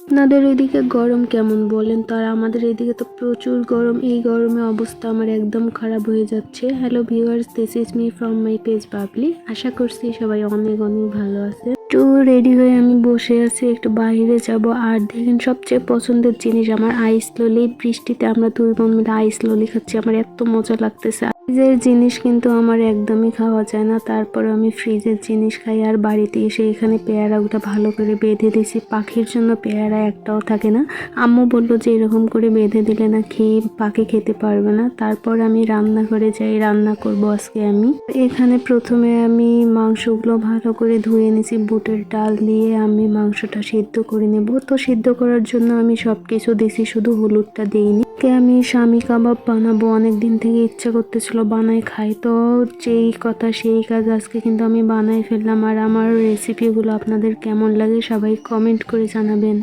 আপনাদের ওইদিকে গরম কেমন বলেন তো? আর আমাদের এইদিকে তো প্রচুর গরম। এই গরমে অবস্থা আমার একদম খারাপ হয়ে যাচ্ছে। Hello viewers, this is me from my page Babli. আশা করছি সবাই অনেক অনেক ভালো আছে। একটু রেডি হয়ে আমি বসে আছি, একটু বাইরে যাব। আর দেখেন সবচেয়ে পছন্দের জিনিস আমার আইস ললি। বৃষ্টিতে আমরা দুই বোন মিলে আইস ললি খাচ্ছি, আমার এত মজা লাগতেছে। ফ্রিজের জিনিস কিন্তু আমার একদমই খাওয়া যায় না, তারপর আমি ফ্রিজের জিনিস খাই। আর বাড়িতে এসে এখানে পেয়ারাগুলো ভালো করে বেঁধে দিয়েছি। পাখির জন্য পেয়ারা একটাও থাকে না। আম্মু বলল যে এরকম করে বেঁধে দিলে না খেয়ে পাখি খেতে পারবে না। তারপর আমি রান্নাঘরে যাই, রান্না করব আজকে আমি। এখানে প্রথমে আমি মাংসগুলো ভালো করে ধুয়ে নিয়েছি। বুটের ডাল দিয়ে আমি মাংসটা সিদ্ধ করে নেব। তো সিদ্ধ করার জন্য আমি সব কিছু দিয়েছি, শুধু হলুদটা দিইনি। আমি স্বামী কাবাব বানাবো, অনেক দিন থেকে ইচ্ছা করতেছিল, বানাই খাই। তো যেই কথা সেই কাজ, আজকে কিন্তু আমি বানাই ফেললাম। আর আমার রেসিপিগুলো আপনাদের কেমন লাগে সবাই কমেন্ট করে জানাবেন।